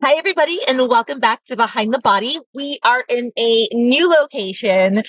Hi, everybody, and welcome back to Behind the Body. We are in a new location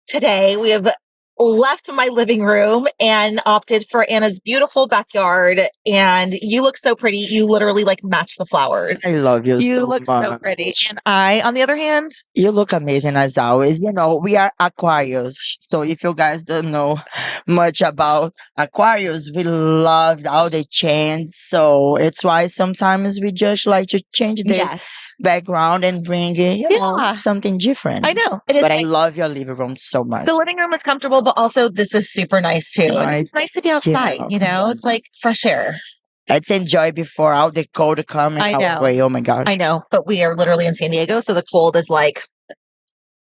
today. We have left my living room and opted for Anna's beautiful backyard. And you look so pretty. You literally like match the flowers. I love you You so look so pretty. much. And I, on the other hand, You look amazing as always. We are Aquarius. So if you guys don't know much about Aquarius, we love all the change. So it's why sometimes we just like to change the yes, background and bring Yeah. something different. I know it is. But I love your living room so much. The living room is comfortable, but also this is super nice too. And it's nice to be outside, It's like fresh air. Let's enjoy before all the cold coming I our know. way. Oh my gosh. I know, but we are literally in San Diego, so the cold is like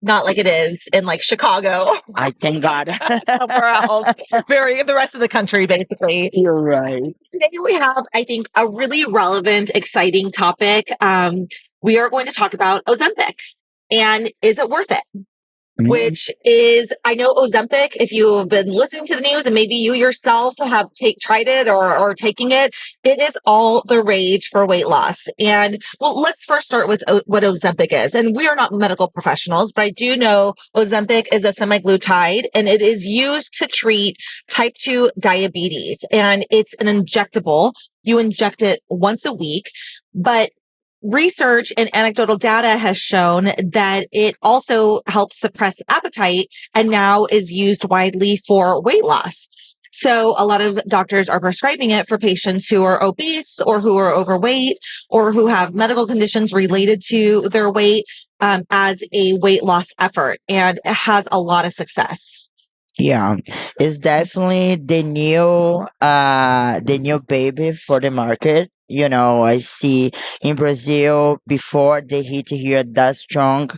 not like it is in like Chicago, I thank God. somewhere else, the rest of the country, basically. You're right. Today we have, I think, a really relevant, exciting topic. We are going to talk about Ozempic and is it worth it? Which is, I know Ozempic, if you have been listening to the news and maybe you yourself have tried it or taking it, it is all the rage for weight loss. And well, let's first start with what Ozempic is. And we are not medical professionals, but I do know Ozempic is a semaglutide and it is used to treat type 2 diabetes. And it's an injectable. You inject it once a week, but research and anecdotal data has shown that it also helps suppress appetite and now is used widely for weight loss. So a lot of doctors are prescribing it for patients who are obese or who are overweight or who have medical conditions related to their weight as a weight loss effort. And it has a lot of success. Yeah, it's definitely the new baby for the market. I see in Brazil before they hit here that strong,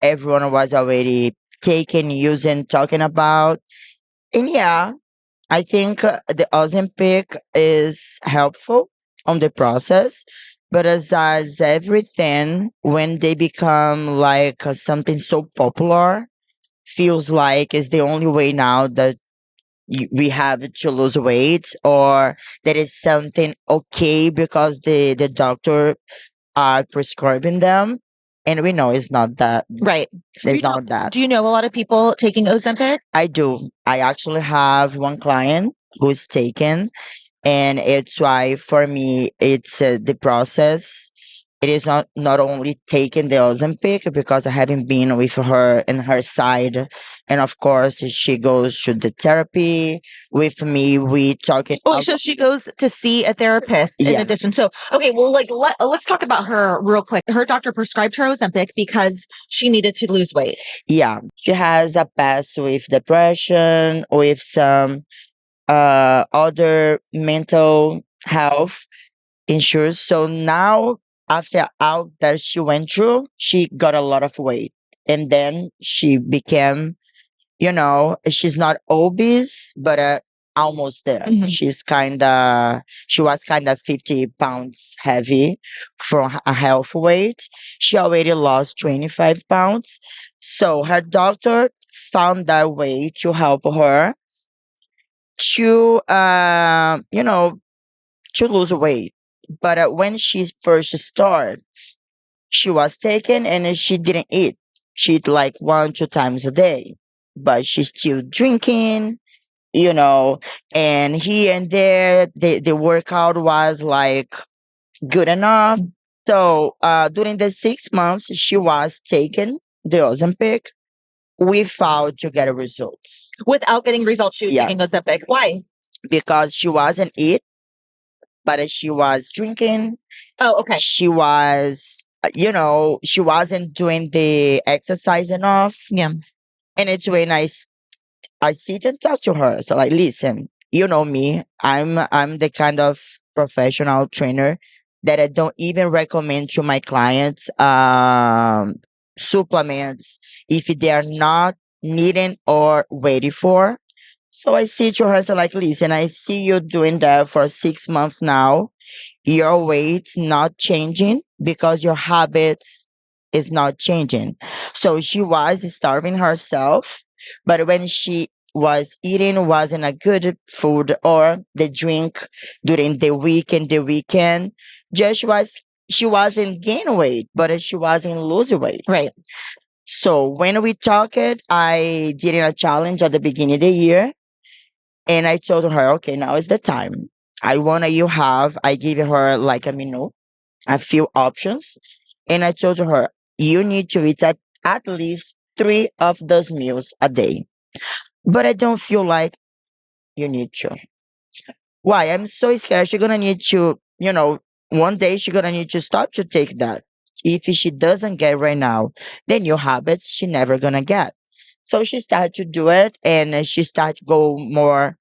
everyone was already taking, using, talking about. And yeah, I think the Ozempic is helpful on the process, but as everything, when they become like something so popular, feels like it's the only way now that we have to lose weight, or there is something okay because the doctor are prescribing them, and we know it's not that. Right. It's not that. Do you know a lot of people taking Ozempic? I do. I actually have one client who's taken, and it's why for me it's the process. It is not only taking the Ozempic because I haven't been with her in her side, and of course she goes to the therapy with me. We talking. Oh, so she goes to see a therapist in addition. So, okay, well, let's talk about her real quick. Her doctor prescribed her Ozempic because she needed to lose weight. Yeah, she has a past with depression, with some other mental health issues. So now, after all that she went through, she got a lot of weight. And then she became, she's not obese, but almost there. Mhm. She was kind of 50 pounds heavy from a health weight. She already lost 25 pounds. So her doctor found that way to help her to, to lose weight. But when she first started, she was taken and she didn't eat. She eat like 1, 2 times a day, but she's still drinking, and here and there, the workout was like good enough. So during the 6 months, she was taken the Ozempic without to get results. Without getting results, she was taking Yes. Ozempic. Why? Because she wasn't eat, but she was drinking. Oh, okay. She was, she wasn't doing the exercise enough. Yeah. And it's when I sit and talk to her. So like, listen, you know me. I'm the kind of professional trainer that I don't even recommend to my clients supplements if they are not needing or ready for. So I say to her, so like, listen, I see you doing that for 6 months now. Your weight not changing because your habits is not changing. So she was starving herself, but when she was eating wasn't a good food or the drink during the week and the weekend, just was she wasn't gaining weight, but she wasn't losing weight. Right. So when we talked, I did a challenge at the beginning of the year, and I told her, okay, now is the time. I want you have. I gave her like a menu, a few options, and I told her you need to eat at least three of those meals a day. But I don't feel like you need to. Why? I'm so scared. She's gonna need to, one day she's gonna need to stop to take that. If she doesn't get right now, then new habits she never gonna get. So she started to do it, and she started go more,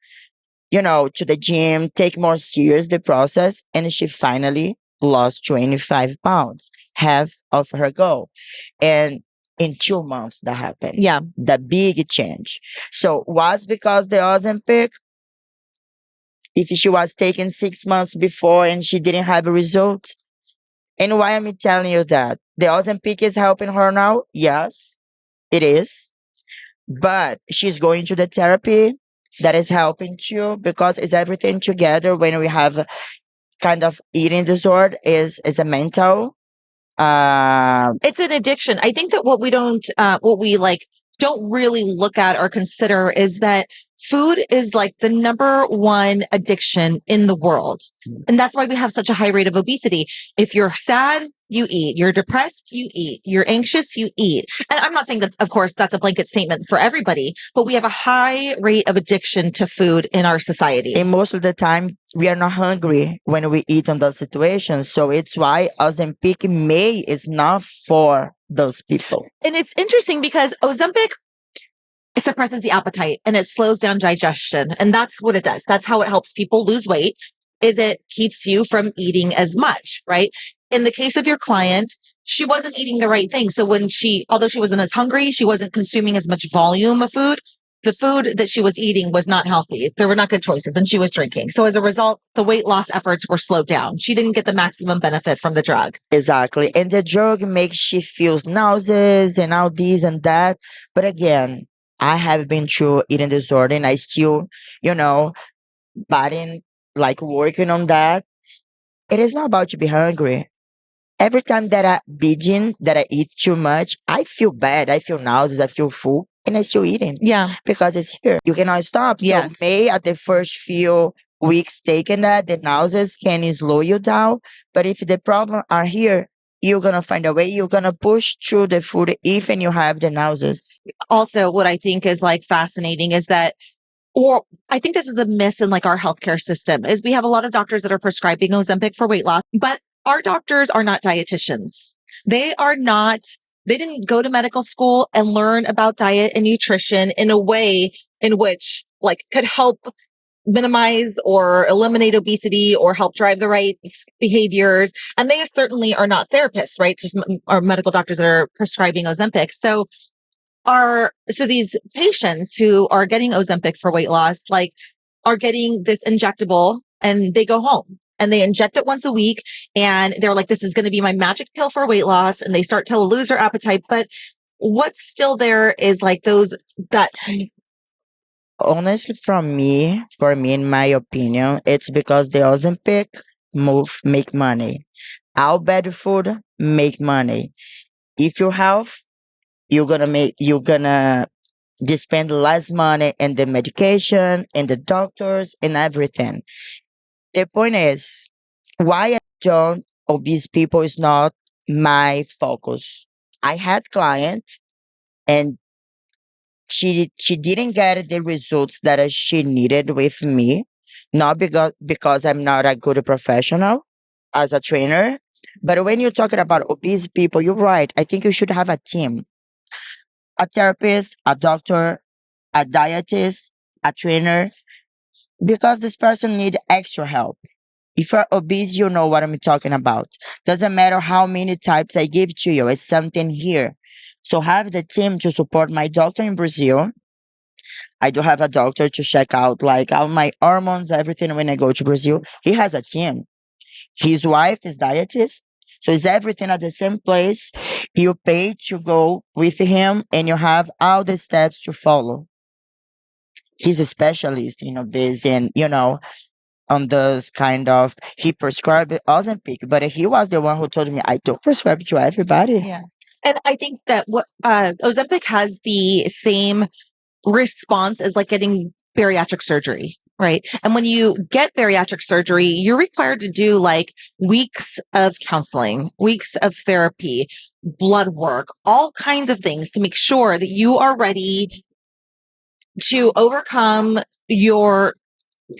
to the gym, take more serious the process, and she finally lost 25 pounds, half of her goal. And in 2 months that happened. Yeah. The big change. So was because the Ozempic, if she was taken 6 months before and she didn't have a result. And why am I telling you that? The Ozempic is helping her now? Yes, it is. But she's going to the therapy that is helping too, because it's everything together. When we have kind of eating disorder is a mental. It's an addiction. I think that what we don't really look at or consider is that food is like the number one addiction in the world. And that's why we have such a high rate of obesity. If you're sad, you eat. You're depressed, you eat. You're anxious, you eat. And I'm not saying that, of course, that's a blanket statement for everybody, but we have a high rate of addiction to food in our society. And most of the time, we are not hungry when we eat on those situations. So it's why Ozempic May is not for those people. And it's interesting because Ozempic suppresses the appetite and it slows down digestion. And that's what it does. That's how it helps people lose weight, is it keeps you from eating as much, right? In the case of your client, she wasn't eating the right thing. So although she wasn't as hungry, she wasn't consuming as much volume of food. The food that she was eating was not healthy. There were not good choices, and she was drinking. So as a result, the weight loss efforts were slowed down. She didn't get the maximum benefit from the drug. Exactly. And the drug makes she feel nauseous and all this and that. But again, I have been through eating disorder, and I still, batting, like working on that. It is not about to be hungry. Every time that I begin, that I eat too much, I feel bad. I feel nauseous. I feel full, and I still eating. Yeah. Because it's here. You cannot stop. Yes. So may at the first few weeks taking that, the nauseous can slow you down. But if the problem are here, you're gonna find a way. You're gonna push through the food even you have the nauseous. Also, what I think is like fascinating is that, or I think this is a miss in like our healthcare system, is we have a lot of doctors that are prescribing Ozempic for weight loss, but our doctors are not dietitians. They didn't go to medical school and learn about diet and nutrition in a way in which like could help minimize or eliminate obesity or help drive the right behaviors. And they certainly are not therapists, right? Just are medical doctors that are prescribing Ozempic. So these patients who are getting Ozempic for weight loss, like, are getting this injectable and they go home and they inject it once a week and they're like, this is going to be my magic pill for weight loss. And they start to lose their appetite. But what's still there is like that. Honestly, for me, in my opinion, it's because the Ozempic make money. All bad food make money. If your health, you're gonna spend less money in the medication, in the doctors, and everything. The point is, why I don't obese people is not my focus. I had client, and she didn't get the results that she needed with me, not because I'm not a good professional as a trainer. But when you're talking about obese people, you're right. I think you should have a team, a therapist, a doctor, a dietist, a trainer, because this person need extra help. If you're obese, you know what I'm talking about. Doesn't matter how many types I give to you, it's something here. So have the team to support my doctor in Brazil. I do have a doctor to check out like all my hormones, everything when I go to Brazil. He has a team. His wife is dietist. So it's everything at the same place. You pay to go with him and you have all the steps to follow. He's a specialist in obesity, and on this kind of, he prescribed Ozempic, but he was the one who told me I don't prescribe it to everybody. Yeah. And I think that what Ozempic has the same response as like getting bariatric surgery, right? And when you get bariatric surgery, you're required to do like weeks of counseling, weeks of therapy, blood work, all kinds of things to make sure that you are ready to overcome your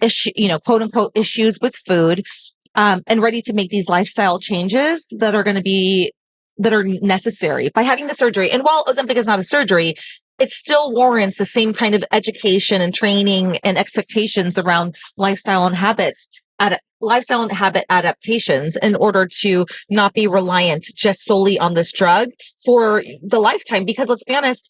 issue, quote unquote issues with food, and ready to make these lifestyle changes that are necessary by having the surgery. And while Ozempic is not a surgery, it still warrants the same kind of education and training and expectations around lifestyle and habit adaptations in order to not be reliant just solely on this drug for the lifetime. Because let's be honest,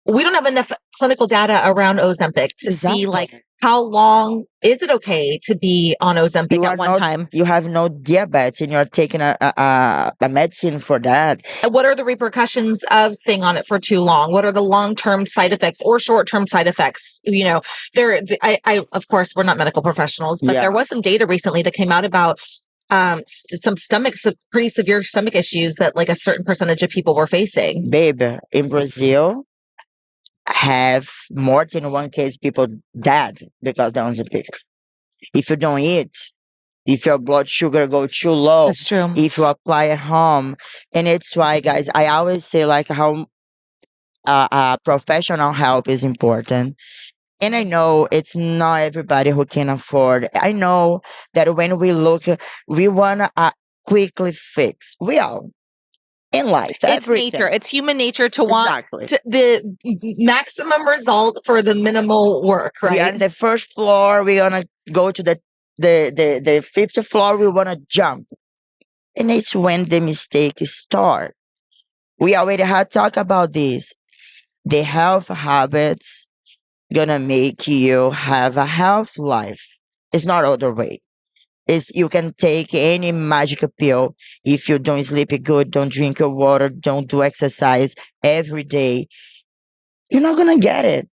we don't have enough clinical data around Ozempic to see like how long is it okay to be on Ozempic at one time. You have no diabetes and you're taking a medicine for that. And what are the repercussions of staying on it for too long? What are the long-term side effects or short-term side effects? I of course, we're not medical professionals, but there was some data recently that came out about some pretty severe stomach issues that like a certain percentage of people were facing. Babe, in Brazil, have more than one case people dead because they're on Ozempic. If you don't eat, if your blood sugar go too low, that's true. If you apply at home, and it's why, guys, I always say like how professional help is important. And I know it's not everybody who can afford. I know that when we look, we wanna quickly fix. We all in life. It's nature. It's human nature to want the maximum result for the minimal work, right? We are on the first floor. We're gonna go to the fifth floor. We wanna jump, and it's when the mistakes start. We already had talked about this. The health habits gonna make you have a health life. It's not other way. Is you can take any magic pill. If you don't sleep good, don't drink your water, don't do exercise every day, you're not gonna get it.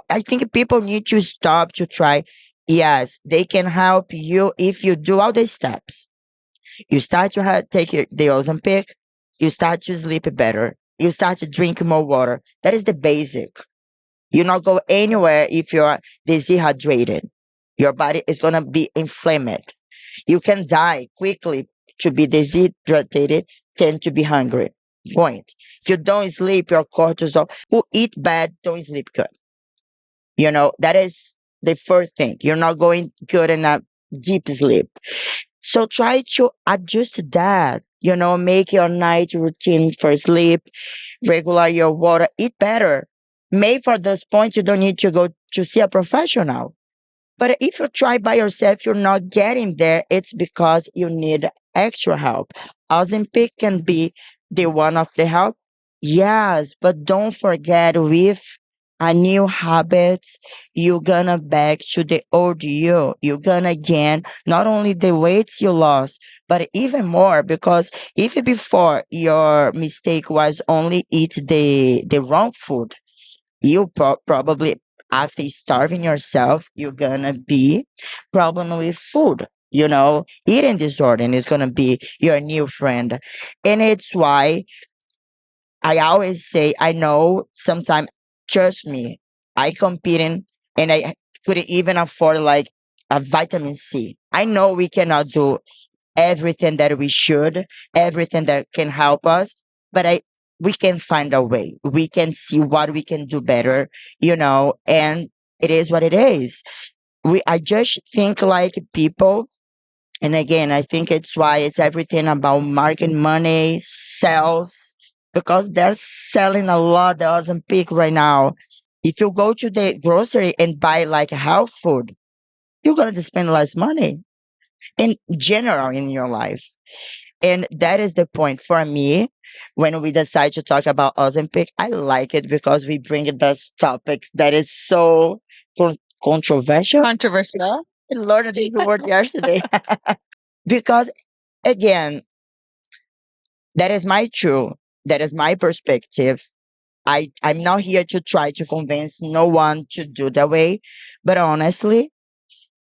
I think people need to stop to try. Yes, they can help you if you do all the steps. You start to take the Ozempic, you start to sleep better, you start to drink more water. That is the basic. You not go anywhere if you're dehydrated. Your body is gonna be inflamed. You can die quickly to be dehydrated than to be hungry. Point. If you don't sleep, your cortisol. Who eat bad don't sleep good. That is the first thing. You're not going good in a deep sleep. So try to adjust that. Make your night routine for sleep, regular your water, eat better. Maybe for those points, you don't need to go to see a professional. But if you try by yourself, you're not getting there. It's because you need extra help. Ozempic can be the one of the help. Yes, but don't forget with a new habits, you're gonna back to the old you. You're gonna gain not only the weights you lost, but even more because if before your mistake was only eat the wrong food, you probably after starving yourself, you're gonna be problem with food. Eating disorder is gonna be your new friend. And it's why I always say, I know sometimes, trust me, I competing and I couldn't even afford like a vitamin C. I know we cannot do everything that we should, everything that can help us, but we can find a way. We can see what we can do better, and it is what it is. I just think like people, and again, I think it's why it's everything about market money, sales, because they're selling a lot of Ozempic right now. If you go to the grocery and buy like health food, you're going to spend less money in general in your life. And that is the point for me. When we decide to talk about Ozempic, I like it because we bring those topics that is so controversial. Controversial. I learned this word yesterday. Because again, that is my truth. That is my perspective. I'm not here to try to convince no one to do that way. But honestly,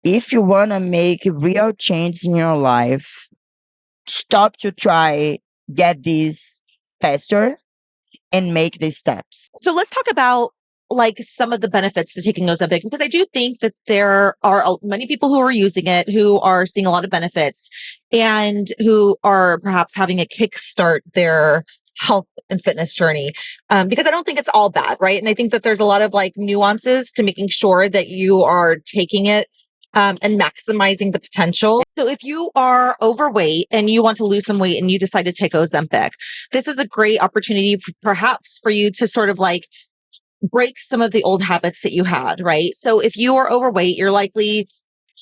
if you want to make real change in your life, stop to try get this faster and make these steps. So let's talk about like some of the benefits to taking Ozempic, because I do think that there are many people who are using it who are seeing a lot of benefits and who are perhaps having a kickstart their health and fitness journey. Because I don't think it's all bad, right? And I think that there's a lot of like nuances to making sure that you are taking it and maximizing the potential. So if you are overweight and you want to lose some weight and you decide to take Ozempic, this is a great opportunity perhaps for you to sort of like break some of the old habits that you had, right? So if you are overweight, you're likely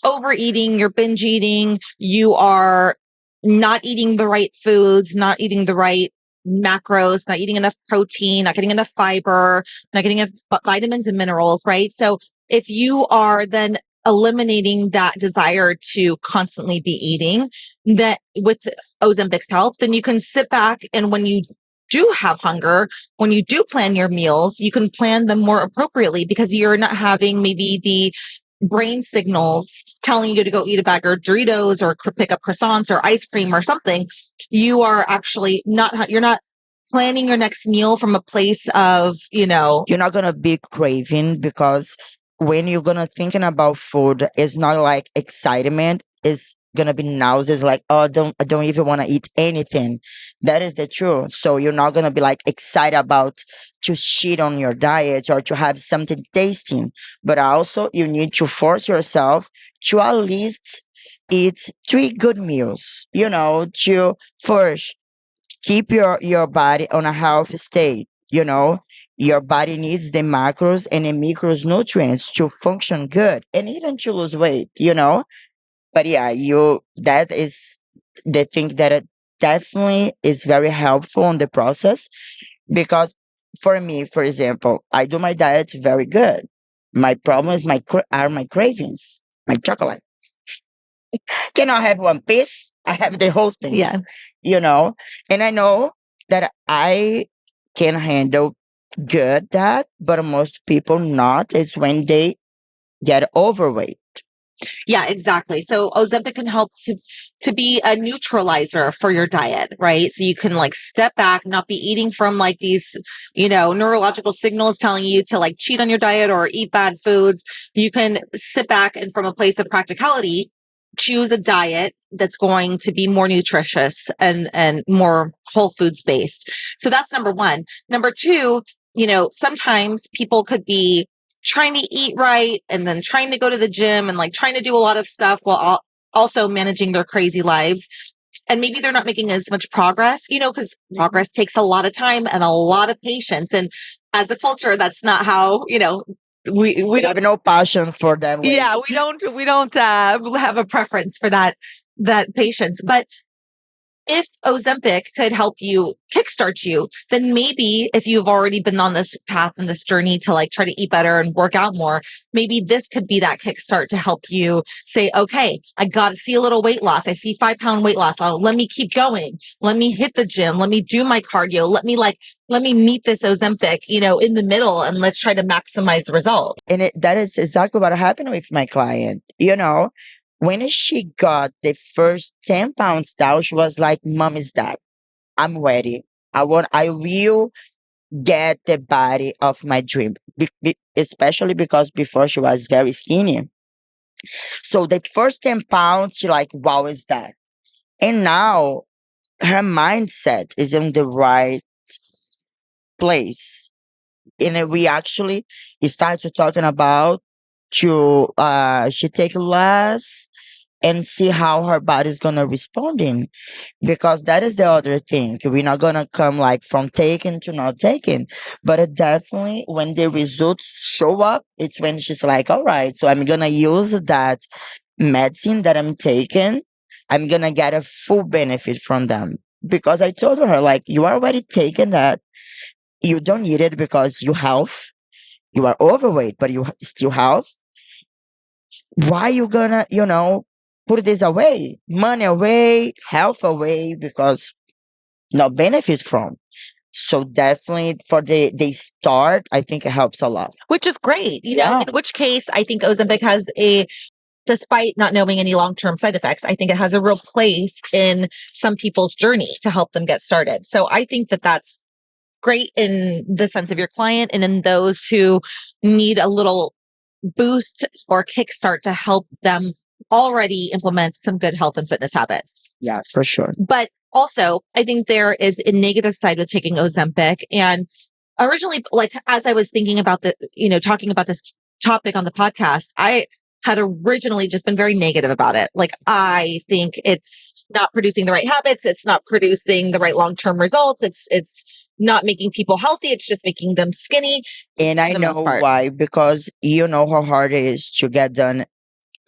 overeating, you're binge eating, you are not eating the right foods, not eating the right macros, not eating enough protein, not getting enough fiber, not getting enough vitamins and minerals, right? So if you are then eliminating that desire to constantly be eating, that with Ozempic's help, then you can sit back and when you do have hunger, when you do plan your meals, you can plan them more appropriately because you're not having maybe the brain signals telling you to go eat a bag of Doritos or pick up croissants or ice cream or something. You are actually you're not planning your next meal from a place of, You're not gonna be craving because when you're gonna thinking about food, it's not like excitement. It's gonna be nauseous, like, oh, I don't even want to eat anything. That is the truth. So you're not gonna be like excited about to cheat on your diet or to have something tasting. But also you need to force yourself to at least eat 3 good meals. To first keep your body on a healthy state. Your body needs the macros and the micros nutrients to function good and even to lose weight. But yeah, that is the thing that it definitely is very helpful in the process, because for me, for example, I do my diet very good. My problem is are my cravings, my chocolate. Cannot have one piece. I have the whole thing. yeah. And I know that I can handle good that, but most people not. It's when they get overweight. Yeah, exactly. So Ozempic can help to be a neutralizer for your diet, right? So you can like step back, not be eating from like these, neurological signals telling you to like cheat on your diet or eat bad foods. You can sit back and from a place of practicality, choose a diet that's going to be more nutritious and more whole foods based. So that's number one. Number two, sometimes people could be trying to eat right and then trying to go to the gym and like trying to do a lot of stuff while also managing their crazy lives. And maybe they're not making as much progress, because progress takes a lot of time and a lot of patience. And as a culture, that's not how, we have no passion for that way. Yeah, we don't have a preference for that patience. But if Ozempic could help you kickstart you, then maybe if you've already been on this path and this journey to like try to eat better and work out more, maybe this could be that kickstart to help you say, okay, I got to see a little weight loss. I see 5-pound weight loss. Let me keep going. Let me hit the gym. Let me do my cardio. Let me meet this Ozempic, in the middle and let's try to maximize the result. And that is exactly what happened with my client. When she got the first 10 pounds down, she was like, Mom is that. I'm ready. I will get the body of my dream. Especially because before she was very skinny. So the first 10 pounds, she like, wow, is that? And now her mindset is in the right place. And we actually started talking about she take less and see how her body's gonna responding, because that is the other thing. We're not gonna come like from taking to not taking, but it definitely when the results show up, it's when she's like, all right, so I'm gonna use that medicine that I'm taking. I'm gonna get a full benefit from them, because I told her like, you are already taking that. You don't need it because you are overweight, but you still have. Why you gonna, put this away? Money away, health away, because no benefits from. So definitely for the start, I think it helps a lot. Which is great, Yeah. in which case I think Ozempic has a despite not knowing any long-term side effects, I think it has a real place in some people's journey to help them get started. So I think that that's great in the sense of your client and in those who need a little boost or kickstart to help them already implement some good health and fitness habits. Yeah, for sure. But also, I think there is a negative side with taking Ozempic. And originally, like as I was thinking about talking about this topic on the podcast, I had originally just been very negative about it. Like, I think it's not producing the right habits. It's not producing the right long-term results. It's not making people healthy. It's just making them skinny. And I For the most know part. why, because you know how hard it is to get done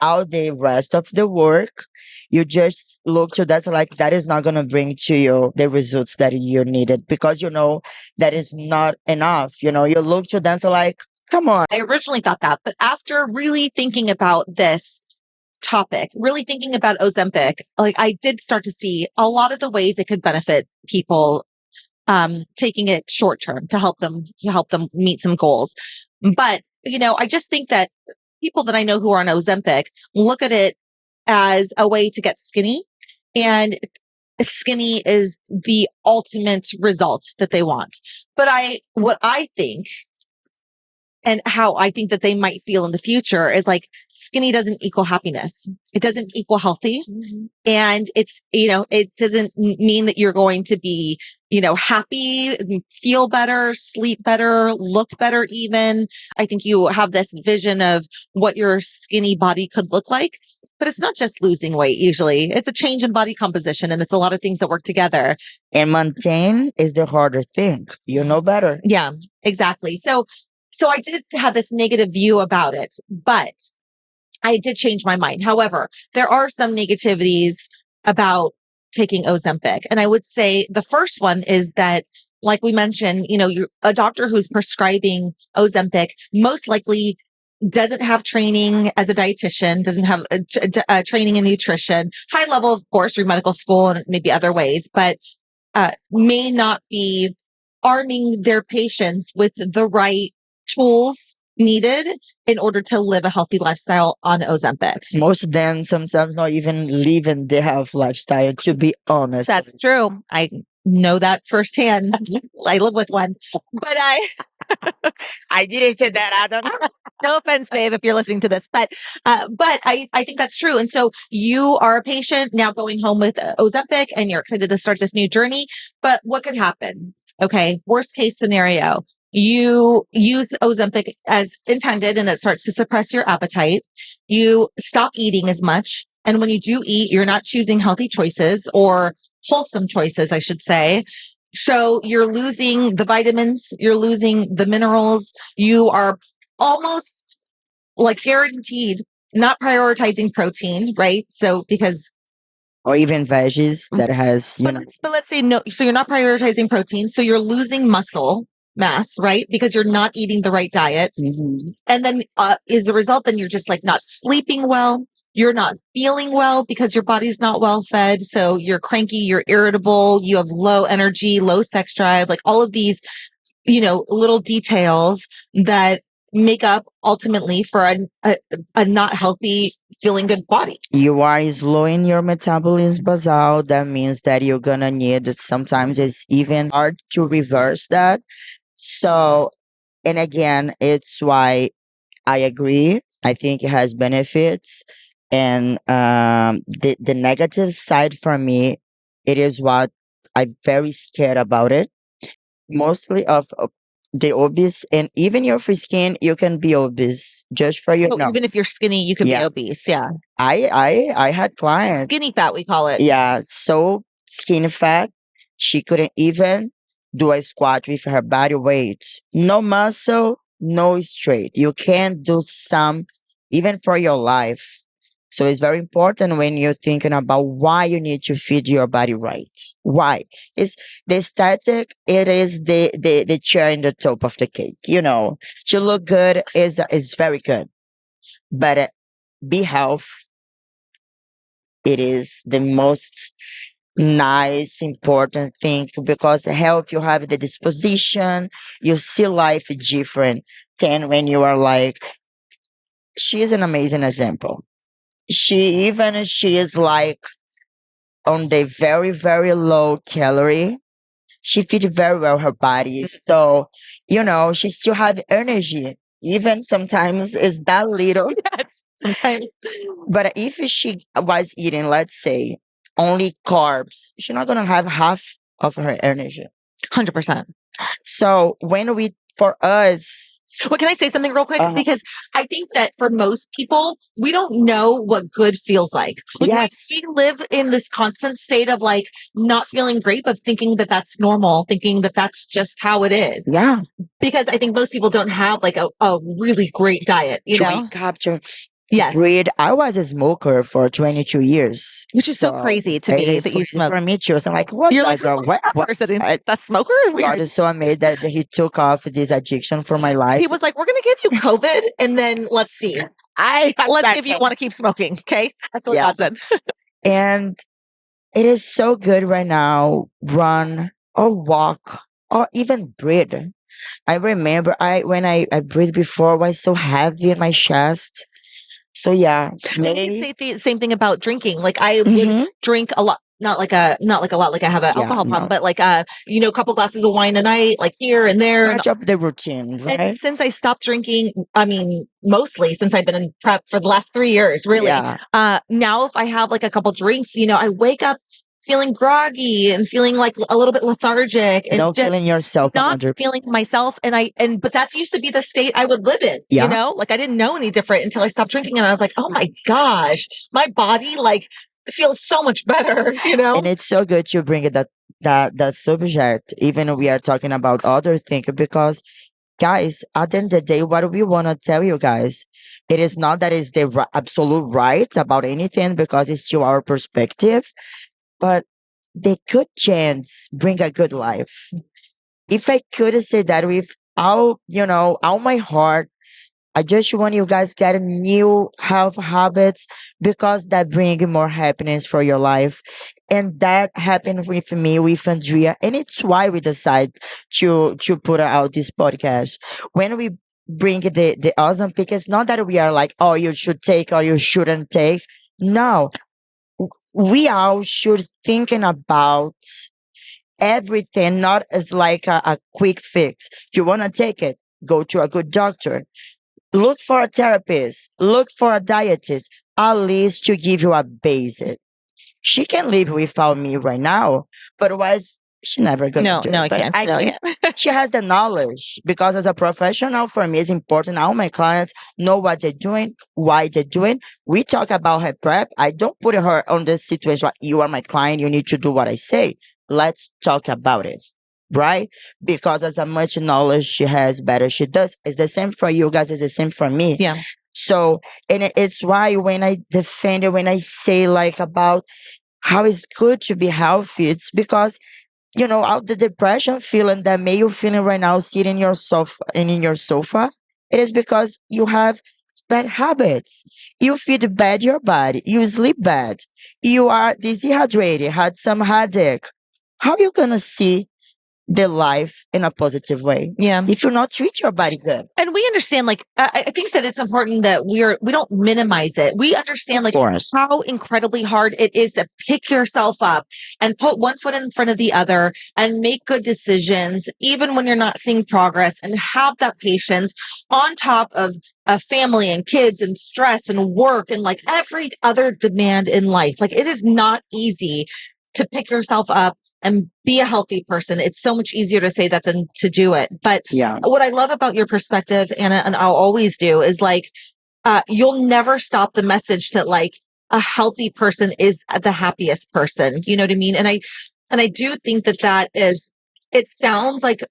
all the rest of the work. You just look to that, like that is not going to bring to you the results that you needed, because you know that is not enough. You know, you look to them, so like, come on. I originally thought that, but after really thinking about this topic, really thinking about Ozempic, like I did start to see a lot of the ways it could benefit people taking it short term to help them meet some goals. But, I just think that people that I know who are on Ozempic look at it as a way to get skinny, and skinny is the ultimate result that they want. But what I think and how I think that they might feel in the future is like skinny doesn't equal happiness. It doesn't equal healthy. Mm-hmm. And it's, it doesn't mean that you're going to be, happy, feel better, sleep better, look better even. I think you have this vision of what your skinny body could look like, but it's not just losing weight usually. It's a change in body composition, and it's a lot of things that work together. And maintain is the harder thing. You know better. Yeah, exactly. So I did have this negative view about it, but I did change my mind. However, there are some negativities about taking Ozempic. And I would say the first one is that, like we mentioned, you're a doctor who's prescribing Ozempic most likely doesn't have training as a dietitian, doesn't have a training in nutrition, high level, of course, through medical school and maybe other ways, but may not be arming their patients with the right tools needed in order to live a healthy lifestyle on Ozempic. Most of them sometimes not even living the health lifestyle, to be honest. That's true. I know that firsthand. I live with one. But I didn't say that, Adam. No offense, babe, if you're listening to this, but I think that's true. And so you are a patient now going home with Ozempic and you're excited to start this new journey. But what could happen? Okay. Worst case scenario, you use Ozempic as intended and it starts to suppress your appetite. You stop eating as much. And when you do eat, you're not choosing healthy choices or wholesome choices, I should say. So you're losing the vitamins, you're losing the minerals. You are almost like guaranteed not prioritizing protein, right? So because or even veggies that has, but let's say no, so you're not prioritizing protein. So you're losing muscle mass, right? Because you're not eating the right diet. Mm-hmm. And then as a result, then you're just like not sleeping well. You're not feeling well because your body's not well fed. So you're cranky, you're irritable, you have low energy, low sex drive, like all of these, little details that make up ultimately for a not healthy, feeling good body. You are slowing your metabolism basal. That means that you're gonna need, sometimes it's even hard to reverse that. So, and again, it's why I agree. I think it has benefits. And the negative side for me, it is what I'm very scared about it. Mostly of the obese, and even your free skin, you can be obese just for you. Even if you're skinny, you can be obese. Yeah. I had clients. Skinny fat, we call it. Yeah. So skinny fat. She couldn't even do a squat with her body weight. No muscle, no straight. You can't do some even for your life. So it's very important when you're thinking about why you need to feed your body right. Why? It's the static, it is the cherry in the top of the cake. To look good is very good. But be health, it is the most nice, important thing, because health, you have the disposition, you see life different than when you are like, she's an amazing example. she is like on the very, very low calorie. She feeds very well her body. So, she still have energy. Even sometimes it's that little. Yes, sometimes. But if she was eating, let's say, only carbs, she's not gonna have half of her energy. 100%. So for us, Well, can I say something real quick? Uh-huh. Because I think that for most people, we don't know what good feels like. Yes. We live in this constant state of like not feeling great, but thinking that that's normal, thinking that that's just how it is. Yeah. Because I think most people don't have like a really great diet, you know? Drink after Yes. breed. I was a smoker for 22 years. Which is so crazy to it me is that you crazy smoke. for me too. So I'm like, what's You're that like, girl? who's that person? That smoker? God Weird. is so amazed that he took off this addiction from my life. He was like, we're going to give you COVID and then let's see. Let's see if you want to keep smoking. Okay. That's what Yeah. God said. And it is so good right now. Run or walk or even breathe. I remember when I breathed before, I was so heavy in my chest. So yeah, And we can say the same thing about drinking. Like I would drink a lot, not like a lot, like I have an alcohol problem, but like a couple glasses of wine a night, like here and there. Much of the routine, right? And since I stopped drinking, I mean, mostly since I've been in prep for the last 3 years, really. Yeah. Now if I have like a couple drinks, I wake up feeling groggy and feeling like a little bit lethargic and Not just feeling yourself, not feeling myself. But that's used to be the state I would live in, like I didn't know any different until I stopped drinking. And I was like, oh my gosh, my body like feels so much better, And it's so good to bring it that subject, even we are talking about other things, because guys, at the end of the day, what we want to tell you guys, it is not that is the absolute right about anything, because it's to our perspective, but the good chance bring a good life. If I could say that with all my heart, I just want you guys get new health habits, because that bring more happiness for your life. And that happened with me, with Andrea. And it's why we decide to put out this podcast. When we bring the Ozempic, it's not that we are like, oh, you should take or you shouldn't take. No. We all should thinking about everything, not as like a quick fix. If you want to take it, go to a good doctor. Look for a therapist. Look for a dietist, at least to give you a basic. She can live without me right now, but otherwise she never gonna do it. I can't. I think she has the knowledge, because as a professional, for me, it's important. All my clients know what they're doing, why they're doing. We talk about her prep. I don't put her on this situation like, you are my client, you need to do what I say. Let's talk about it. Right? Because as much knowledge she has, better she does. It's the same for you guys, it's the same for me. Yeah. So, and it's why when I defend it, when I say like about how it's good to be healthy, it's because out the depression feeling that may you feeling right now, sitting in your sofa it is because you have bad habits. You feed bad your body, you sleep bad, you are dehydrated, had some headache. How you gonna see the life in a positive way? Yeah. If you not treat your body good. And we understand, like, I think that it's important that we don't minimize it. We understand, like, how incredibly hard it is to pick yourself up and put one foot in front of the other and make good decisions, even when you're not seeing progress, and have that patience on top of a family and kids and stress and work and like every other demand in life. Like, it is not easy to pick yourself up and be a healthy person. It's so much easier to say that than to do it. But what I love about your perspective, Anna, and I'll always do, is like, you'll never stop the message that like a healthy person is the happiest person. You know what I mean? And I do think that it sounds like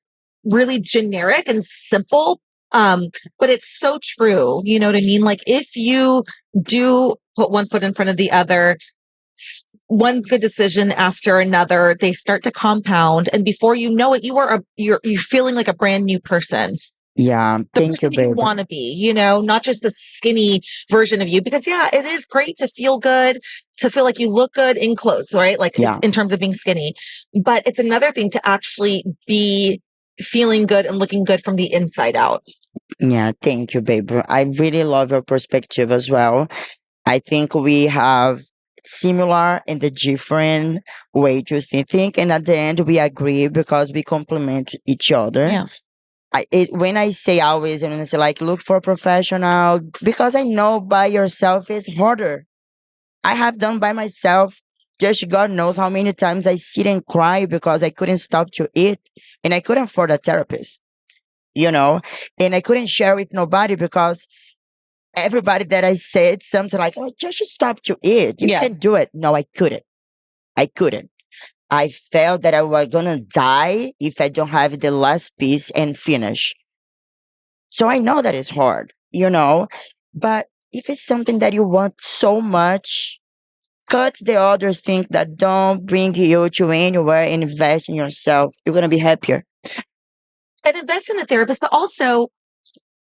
really generic and simple. But it's so true. You know what I mean? Like, if you do put one foot in front of the other, one good decision after another, they start to compound, and before you know it, you're feeling like a brand new person. Yeah, thank you, baby. You want to be, not just a skinny version of you, because it is great to feel good, to feel like you look good in clothes, right? Like in terms of being skinny, but it's another thing to actually be feeling good and looking good from the inside out. Yeah, thank you, babe. I really love your perspective as well. I think we have similar and the different way to think, and at the end we agree because we complement each other. Yeah. When I say always, and I say like look for a professional, because I know by yourself is harder. I have done by myself. Just God knows how many times I sit and cry because I couldn't stop to eat and I couldn't afford a therapist, you know, and I couldn't share with nobody because everybody that I said something like, oh, just stop to eat. You can do it. No, I couldn't. I couldn't. I felt that I was gonna die if I don't have the last piece and finish. So I know that it's hard, but if it's something that you want so much, cut the other things that don't bring you to anywhere and invest in yourself. You're gonna be happier. And invest in a therapist, but also,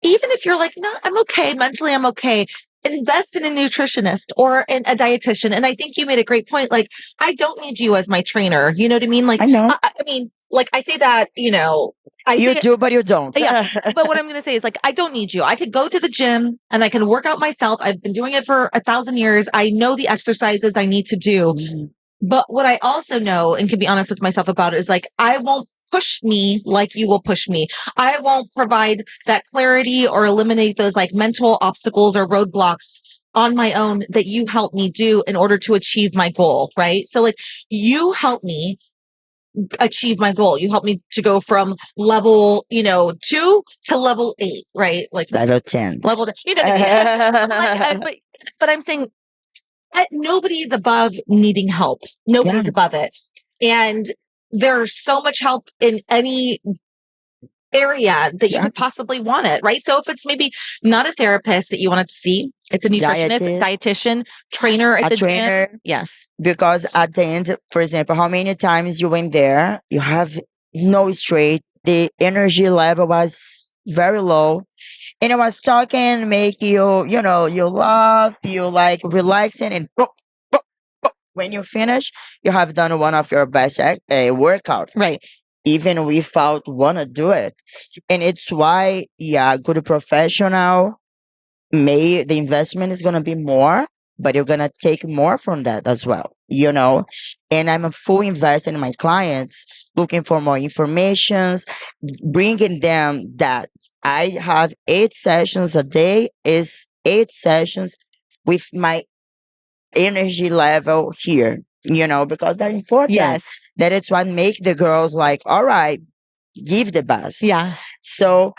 even if you're like, no, I'm okay, mentally, I'm okay, invest in a nutritionist or in a dietitian. And I think you made a great point. Like, I don't need you as my trainer. You know what I mean? Like, I know. I mean, like I say that, I You say do, but you don't. Yeah. But what I'm going to say is like, I don't need you. I could go to the gym and I can work out myself. I've been doing it for 1,000 years. I know the exercises I need to do. Mhm. But what I also know and can be honest with myself about it is like, I won't push me like you will push me. I won't provide that clarity or eliminate those like mental obstacles or roadblocks on my own that you help me do in order to achieve my goal. Right. So like you help me achieve my goal. You help me to go from level, 2 to level 8, right? Like Level 10. level, you know what I mean? But I'm saying nobody's above needing help. Nobody's Yeah. above it. And there's so much help in any area that you could possibly want it, right? So if it's maybe not a therapist that you wanted to see, it's a nutritionist, dietitian, trainer at the gym. Yes. Because at the end, for example, how many times you went there, you have no straight, the energy level was very low. And it was talking, make you, you laugh, you like relaxing, and when you finish, you have done one of your best workout. Right. Even without want to do it. And it's why, good professional, the investment is going to be more, but you're going to take more from that as well, and I'm a full investor in my clients, looking for more informations, bringing them that I have 8 sessions a day is 8 sessions with my energy level here, because they're important. Yes. That it's what make the girls like, all right, give the best. Yeah. So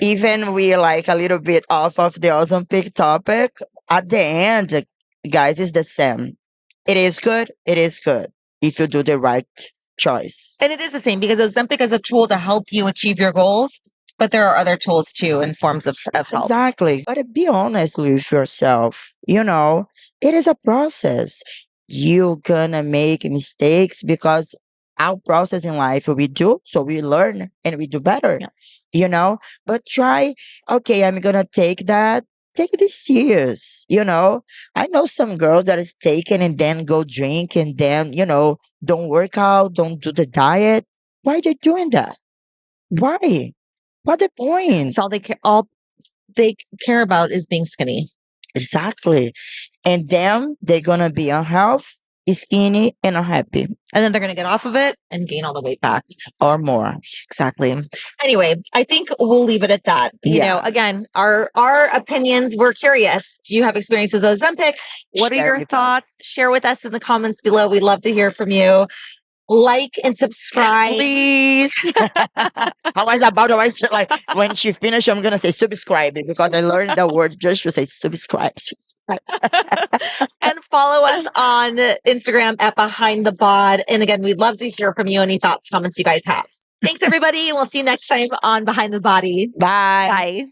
even we like a little bit off of the Ozempic topic, at the end, guys, it's the same. It is good. It is good if you do the right choice. And it is the same because Ozempic is a tool to help you achieve your goals, but there are other tools too in forms of help. Exactly. But be honest with yourself. It is a process. You're gonna make mistakes because our process in life we do, so we learn and we do better. But try, okay, I'm gonna take this serious. I know some girls that is taken and then go drink and then, don't work out, don't do the diet. Why are they doing that? Why? What the point? So all they care about is being skinny. Exactly. And then they're gonna be unhealthy, skinny, and unhappy. And then they're gonna get off of it and gain all the weight back. Or more. Exactly. Anyway, I think we'll leave it at that. Again, our opinions, we're curious. Do you have experience with Ozempic? What are your thoughts? Share with us in the comments below. We'd love to hear from you. Like and subscribe. Please. I was like, when she finished, I'm going to say subscribe because I learned the word just to say subscribe. And follow us on Instagram at Behind the Bod. And again, we'd love to hear from you. Any thoughts, comments you guys have. Thanks, everybody. We'll see you next time on Behind the Body. Bye. Bye.